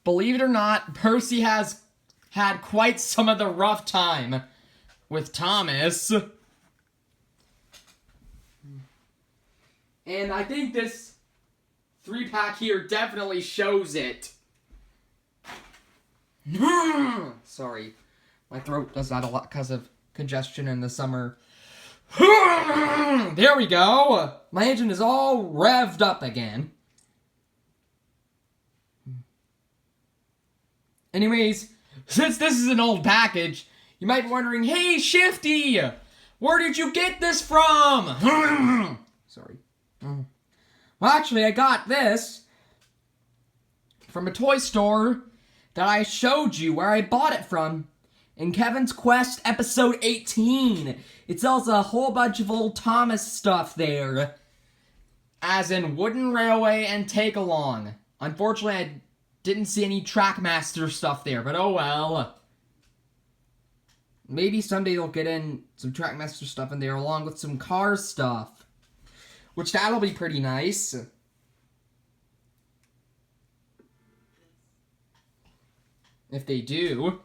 believe it or not, Percy has had quite some of the rough time with Thomas. And I think this 3-pack here definitely shows it. Sorry. My throat does that a lot because of congestion in the summer. There we go. My engine is all revved up again. Anyways, since this is an old package, you might be wondering, hey, Shifty, where did you get this from? Sorry. Well, actually, I got this from a toy store that I showed you where I bought it from in Kevin's Quest episode 18. It sells a whole bunch of old Thomas stuff there, as in Wooden Railway and Take Along. Unfortunately, I didn't see any Trackmaster stuff there, but oh well. Maybe someday they'll get in some Trackmaster stuff in there along with some car stuff, which that'll be pretty nice. If they do.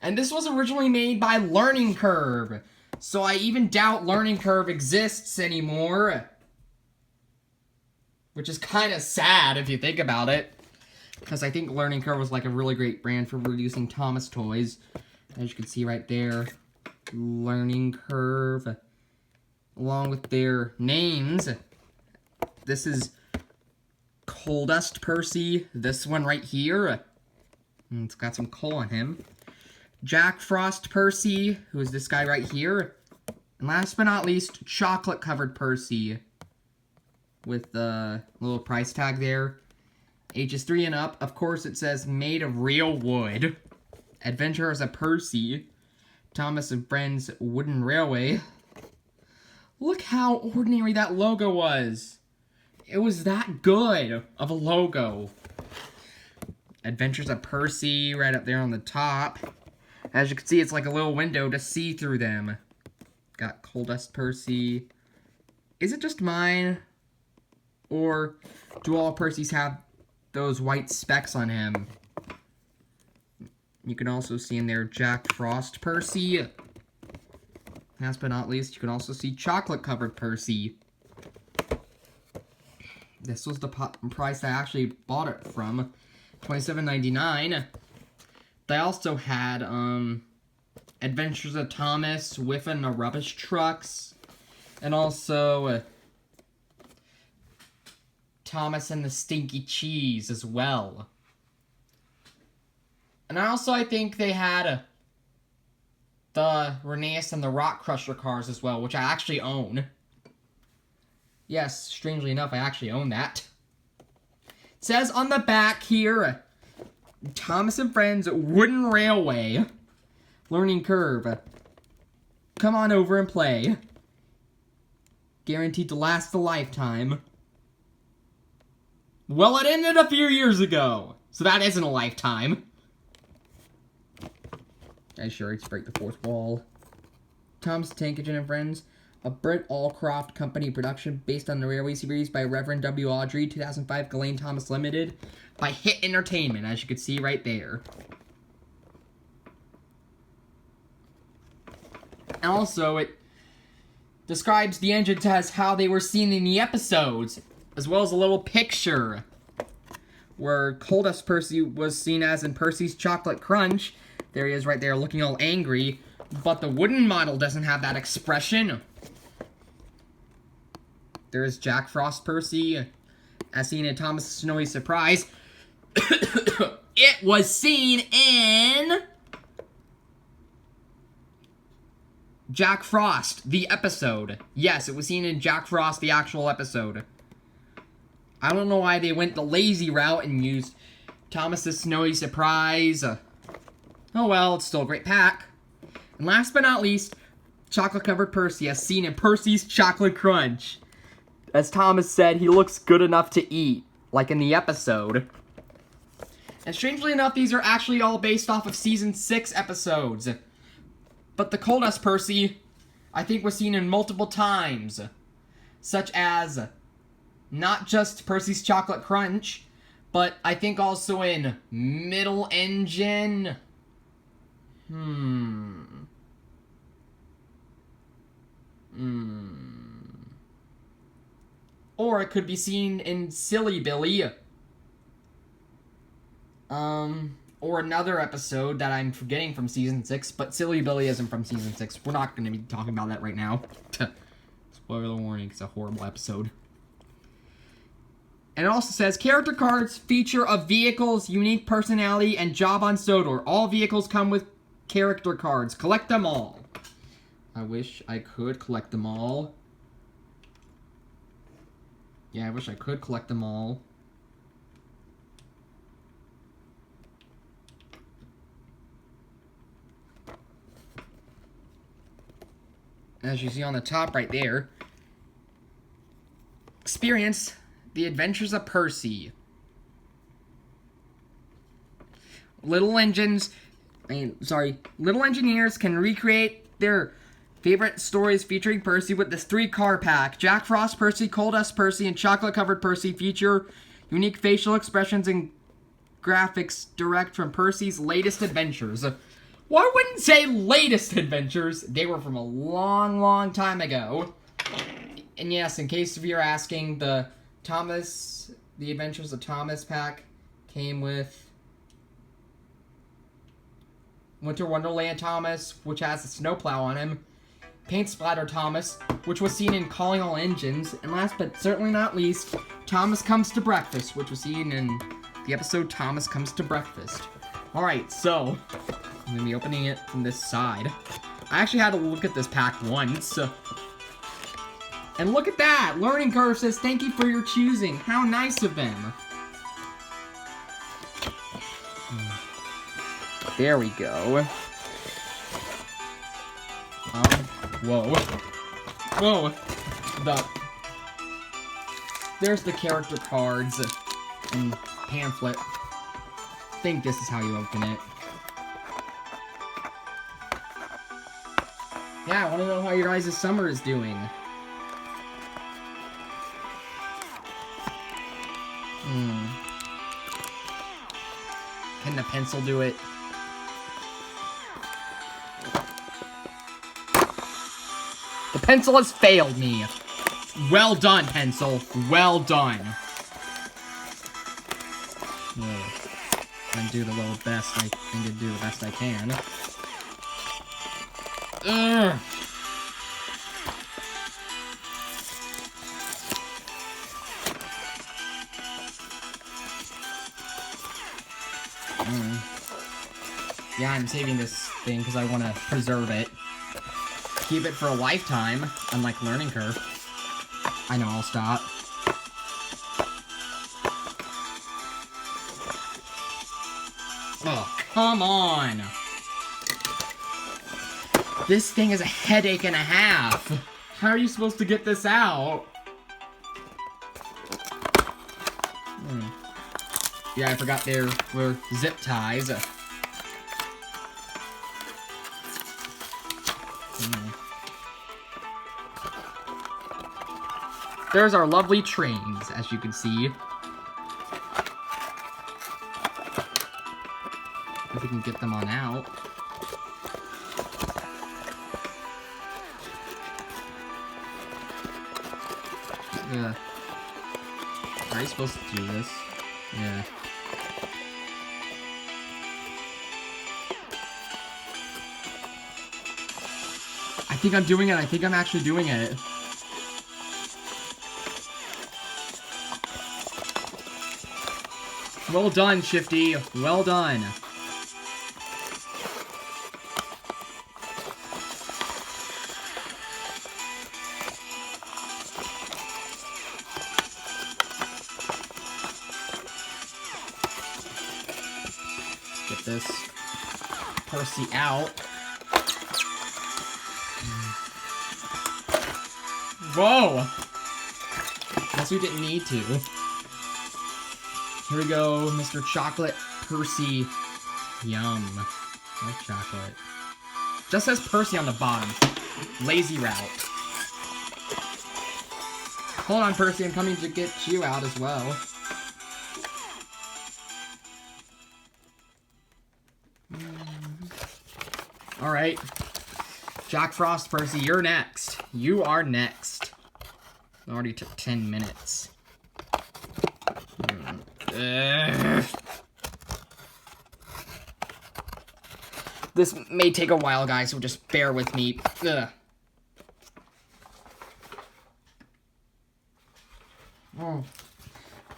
And this was originally made by Learning Curve, so I even doubt Learning Curve exists anymore. Which is kind of sad if you think about it, because I think Learning Curve was like a really great brand for producing Thomas toys. As you can see right there, Learning Curve, along with their names. This is Coal Dust Percy, this one right here. And it's got some coal on him. Jack Frost Percy, who is this guy right here. And last but not least, Chocolate Covered Percy, with the little price tag there. Ages 3 and up. Of course, it says made of real wood. Adventures of Percy. Thomas and Friends Wooden Railway. Look how ordinary that logo was. It was that good of a logo. Adventures of Percy right up there on the top. As you can see, it's like a little window to see through them. Got Coal Dust Percy. Is it just mine? Or do all Percys have those white specks on him? You can also see in there Jack Frost Percy. Last but not least, you can also see Chocolate Covered Percy. This was the price I actually bought it from, $27.99. They also had Adventures of Thomas, Whiffin' the Rubbish Trucks, and also Thomas and the Stinky Cheese as well. And also I think they had the Rheneas and the Rock Crusher cars as well, which I actually own. Yes, strangely enough, I actually own that. It says on the back here, Thomas and Friends Wooden Railway, Learning Curve. Come on over and play. Guaranteed to last a lifetime. Well, it ended a few years ago, so that isn't a lifetime. I sure it's break the fourth wall. Thomas the Tank Engine and Friends, a Britt Allcroft Company production based on the Railway series by Reverend W. Audrey, 2005, Ghislaine Thomas Limited, by Hit Entertainment, as you can see right there. And also, it describes the engines as how they were seen in the episodes, as well as a little picture where Coal Dust Percy was seen as in Percy's Chocolate Crunch. There he is right there looking all angry, but the wooden model doesn't have that expression. There's Jack Frost Percy, as seen in Thomas' Snowy Surprise. It was seen in Jack Frost, the episode. Yes, it was seen in Jack Frost, the actual episode. I don't know why they went the lazy route and used Thomas' Snowy Surprise. Oh well, it's still a great pack. And last but not least, Chocolate Covered Percy, as seen in Percy's Chocolate Crunch. As Thomas said, he looks good enough to eat, like in the episode. And strangely enough, these are actually all based off of Season 6 episodes. But the Coal Dust Percy, I think, was seen in multiple times. such as not just Percy's Chocolate Crunch, but I think also in Middle Engine. Or it could be seen in Silly Billy. Or another episode that I'm forgetting from Season 6, but Silly Billy isn't from Season 6. We're not going to be talking about that right now. Spoiler warning, it's a horrible episode. And it also says, character cards feature a vehicle's unique personality and job on Sodor. All vehicles come with character cards. Collect them all. I wish I could collect them all. Yeah, I wish I could collect them all. As you see on the top right there, experience the adventures of Percy. Little engineers can recreate their favorite stories featuring Percy with this 3-car pack. Jack Frost Percy, Cold Dust Percy, and Chocolate Covered Percy feature unique facial expressions and graphics direct from Percy's latest adventures. Well, I wouldn't say latest adventures. They were from a long, long time ago. And yes, in case of you're asking, the Adventures of Thomas pack came with Winter Wonderland Thomas, which has a snowplow on him, Paint Splatter Thomas, which was seen in Calling All Engines, and last but certainly not least, Thomas Comes to Breakfast, which was seen in the episode Thomas Comes to Breakfast. Alright, so I'm going to be opening it from this side. I actually had to look at this pack once. And look at that! Learning Curve says, thank you for your choosing. How nice of them. There we go. Whoa. Whoa. There's the character cards and pamphlet. I think this is how you open it. Yeah, I want to know how your guys' summer is doing. Can the pencil do it? The pencil has failed me. Well done, pencil. Well done. I'm do the little best I think to do the best I can. Ugh. Yeah, I'm saving this thing because I want to preserve it. Keep it for a lifetime, unlike Learning Curve. I know, I'll stop. Oh, come on! This thing is a headache and a half! How are you supposed to get this out? Yeah, I forgot there were zip ties. There's our lovely trains, as you can see. If we can get them on out. Yeah. Are you supposed to do this? Yeah. I think I'm doing it. I think I'm actually doing it. Well done, Shifty. Well done. Let's get this Percy out. Whoa! Guess we didn't need to. Here we go, Mr. Chocolate Percy. Yum. No chocolate. Just says Percy on the bottom. Lazy route. Hold on, Percy, I'm coming to get you out as well. Alright. Jack Frost, Percy, you're next. You are next. It already took 10 minutes. This may take a while, guys, so just bear with me. Oh.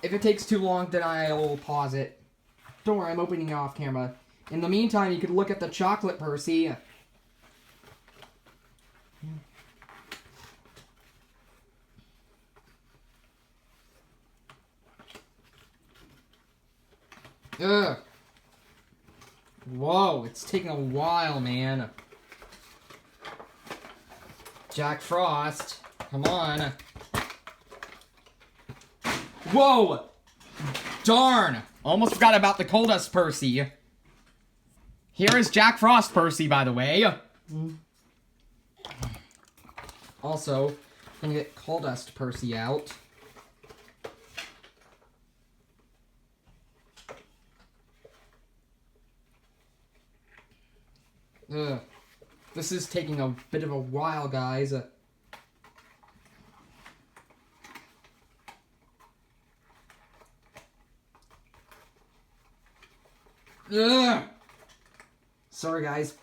If it takes too long, then I'll pause it. Don't worry, I'm opening it off camera. In the meantime, you could look at the chocolate, Percy. Ugh. Whoa, it's taking a while, man. Jack Frost, come on. Whoa! Darn! Almost forgot about the Coal Dust Percy. Here is Jack Frost Percy, by the way. Also, I'm gonna get Coal Dust Percy out. Ugh. This is taking a bit of a while, guys. Ugh. Sorry, guys.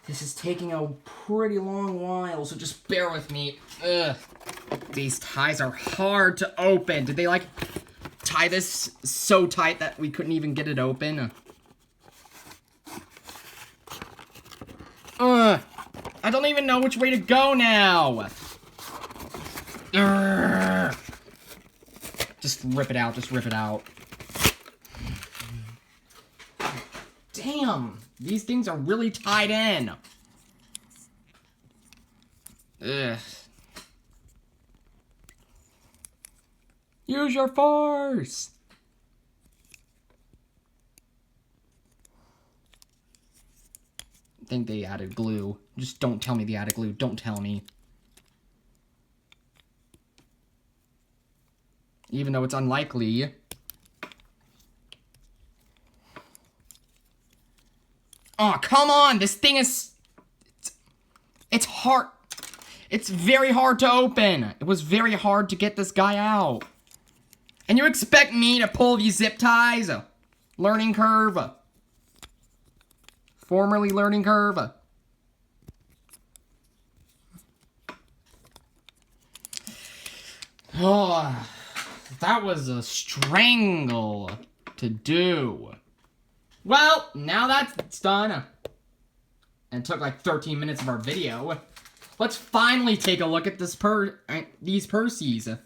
This is taking a pretty long while, so just bear with me. Ugh. These ties are hard to open. Did they, like, tie this so tight that we couldn't even get it open? I don't even know which way to go now. Urgh. Just rip it out. Just rip it out. Damn. These things are really tied in. Ugh. Use your force. I think they added glue. Just don't tell me they added glue. Don't tell me. Even though it's unlikely. Oh, come on! This thing is... It's hard. It's very hard to open. It was very hard to get this guy out. And you expect me to pull these zip ties? Learning curve. Formerly learning curve. Oh, that was a strangle to do. Well, now that's done. And it took like 13 minutes of our video. Let's finally take a look at these Percys.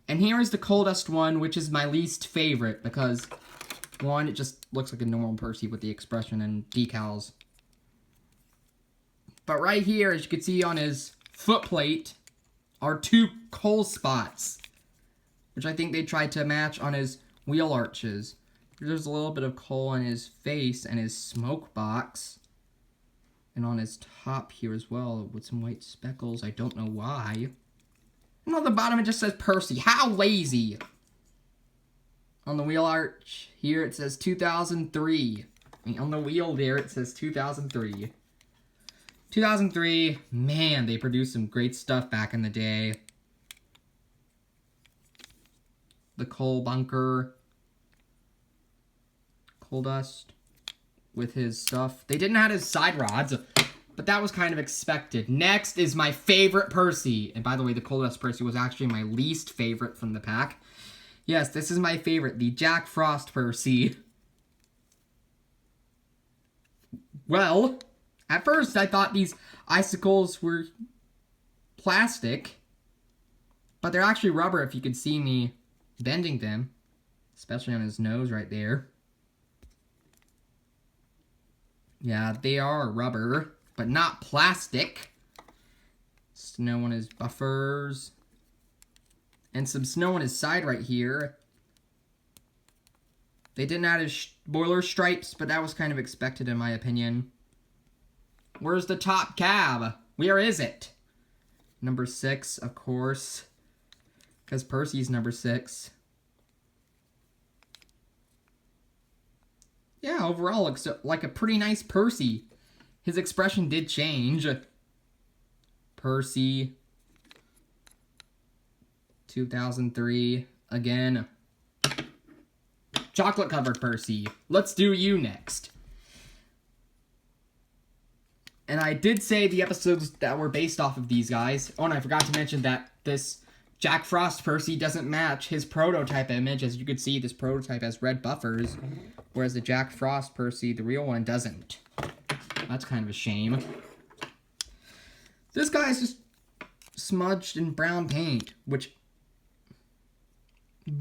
And here is the Coal Dust one, which is my least favorite because... One, it just looks like a normal Percy with the expression and decals. But right here, as you can see on his foot plate, are 2 coal spots. Which I think they tried to match on his wheel arches. There's a little bit of coal on his face and his smoke box. And on his top here as well, with some white speckles. I don't know why. And on the bottom, it just says Percy. How lazy! On the wheel arch, here it says 2003. I mean, on the wheel there, it says 2003. 2003, man, they produced some great stuff back in the day. The coal bunker. Coal Dust. With his stuff. They didn't have his side rods, but that was kind of expected. Next is my favorite Percy. And by the way, the Coal Dust Percy was actually my least favorite from the pack. Yes, this is my favorite, the Jack Frost Percy. Well, at first I thought these icicles were plastic, but they're actually rubber if you could see me bending them, especially on his nose right there. Yeah, they are rubber, but not plastic. Snow on his buffers. And some snow on his side right here. They didn't add his boiler stripes, but that was kind of expected in my opinion. Where's the top cab? Where is it? Number 6, of course. because Percy's number 6. Yeah, overall looks like a pretty nice Percy. His expression did change. Percy. 2003. Again. Chocolate covered Percy. Let's do you next. And I did say the episodes that were based off of these guys. Oh, and I forgot to mention that this Jack Frost Percy doesn't match his prototype image. As you can see, this prototype has red buffers, whereas the Jack Frost Percy, the real one, doesn't. That's kind of a shame. This guy's just smudged in brown paint, which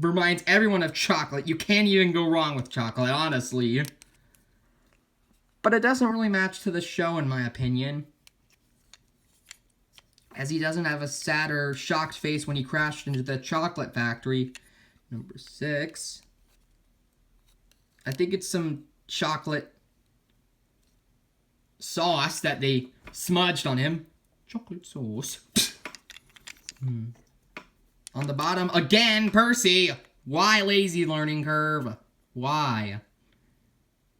reminds everyone of chocolate. You can't even go wrong with chocolate, honestly. But it doesn't really match to the show, in my opinion. As he doesn't have a sad or shocked face when he crashed into the chocolate factory. Number 6. I think it's some chocolate sauce that they smudged on him. Chocolate sauce. On the bottom, again, Percy. Why lazy learning curve? Why?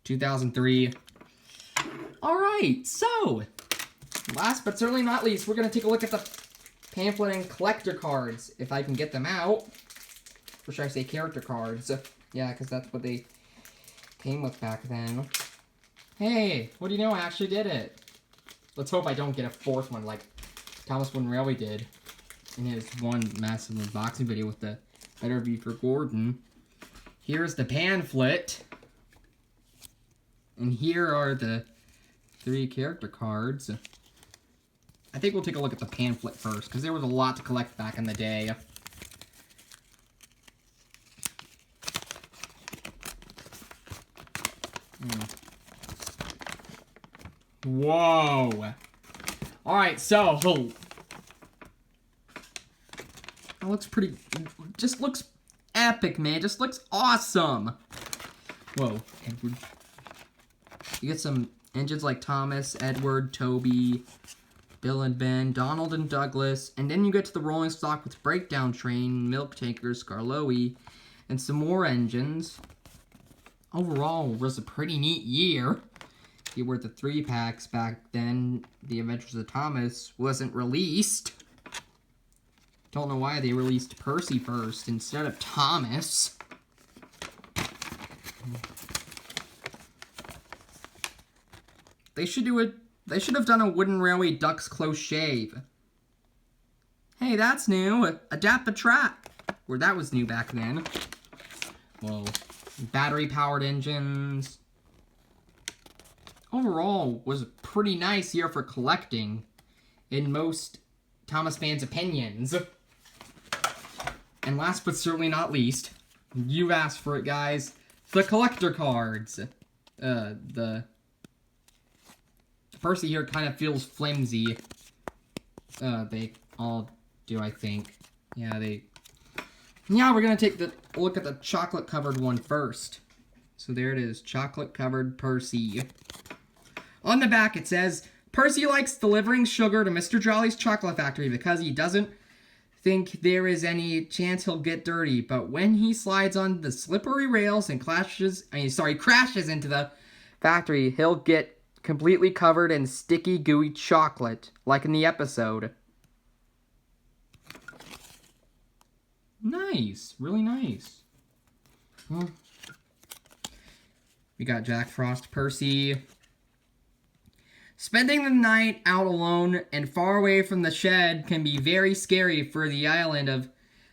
2003. Alright, so, last but certainly not least, we're going to take a look at the pamphlet and collector cards, if I can get them out. Or should I say character cards? Yeah, because that's what they came with back then. Hey, what do you know? I actually did it. Let's hope I don't get a 4th one like Thomas Wooden Railway did in his one massive unboxing video with the better view for Gordon. Here's the pamphlet. And here are the 3 character cards. I think we'll take a look at the pamphlet first, because there was a lot to collect back in the day. Whoa! Alright, so... That looks pretty... Just looks epic, man. Just looks awesome! Whoa. Edward. You get some engines like Thomas, Edward, Toby, Bill and Ben, Donald and Douglas, and then you get to the rolling stock with Breakdown Train, Milk Tanker, Skarloey, and some more engines. Overall, it was a pretty neat year. You were the 3-packs back then. The Adventures of Thomas wasn't released. Don't know why they released Percy first instead of Thomas. They should do it. They should have done a Wooden Railway Duck's Close Shave. Hey, that's new. Adapt the track. Or that was new back then. Whoa. Battery-powered engines. Overall, was a pretty nice year for collecting, in most Thomas fans' opinions. And last but certainly not least, you asked for it, guys, the collector cards. The Percy here kind of feels flimsy. They all do, I think. Yeah, we're gonna take the look at the chocolate-covered one first. So there it is, chocolate-covered Percy. On the back it says, Percy likes delivering sugar to Mr. Jolly's chocolate factory because he doesn't think there is any chance he'll get dirty, but when he slides on the slippery rails and crashes into the factory, he'll get completely covered in sticky, gooey chocolate, like in the episode. Nice. Really nice. Well, we got Jack Frost, Percy. Spending the night out alone and far away from the shed can be very scary for the island of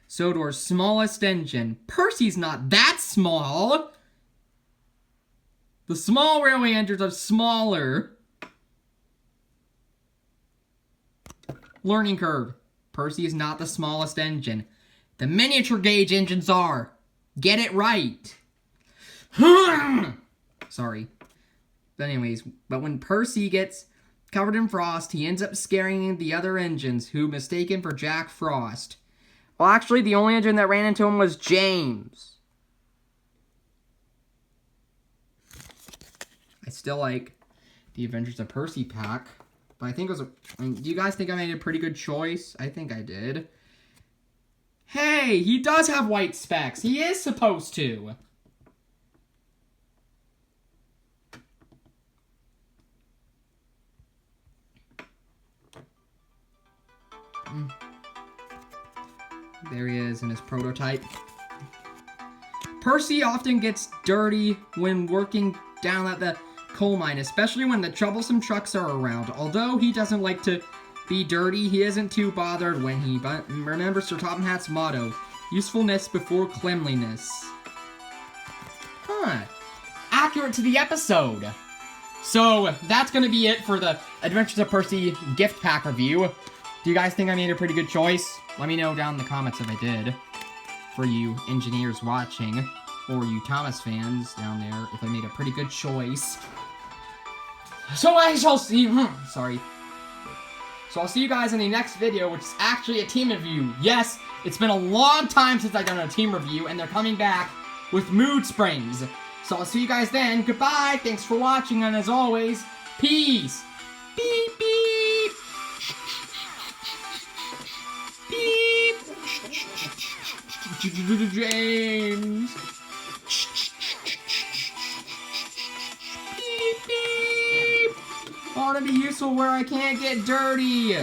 Sodor's smallest engine. Percy's not that small! The small railway engines are smaller. Learning curve. Percy is not the smallest engine. The miniature gauge engines are. Get it right. Sorry. But anyways, when Percy gets covered in frost, he ends up scaring the other engines, who mistaken for Jack Frost. Well, actually, the only engine that ran into him was James. I still like the Adventures of Percy pack, but I think it was do you guys think I made a pretty good choice? I think I did. Hey, he does have white specs. He is supposed to. There he is in his prototype. Percy often gets dirty when working down at the coal mine, especially when the troublesome trucks are around. Although he doesn't like to be dirty, he isn't too bothered when he remembers Sir Topham Hatt's motto, usefulness before cleanliness. Huh. Accurate to the episode. So, that's going to be it for the Adventures of Percy gift pack review. Do you guys think I made a pretty good choice? Let me know down in the comments if I did. For you engineers watching, or you Thomas fans down there, if I made a pretty good choice. So I shall see... sorry. So I'll see you guys in the next video, which is actually a team review. Yes, it's been a long time since I've done a team review, and they're coming back with Mood Springs. So I'll see you guys then. Goodbye, thanks for watching, and as always, peace. Beep, beep. Beep. James. Beep, beep. I want to be useful where I can't get dirty.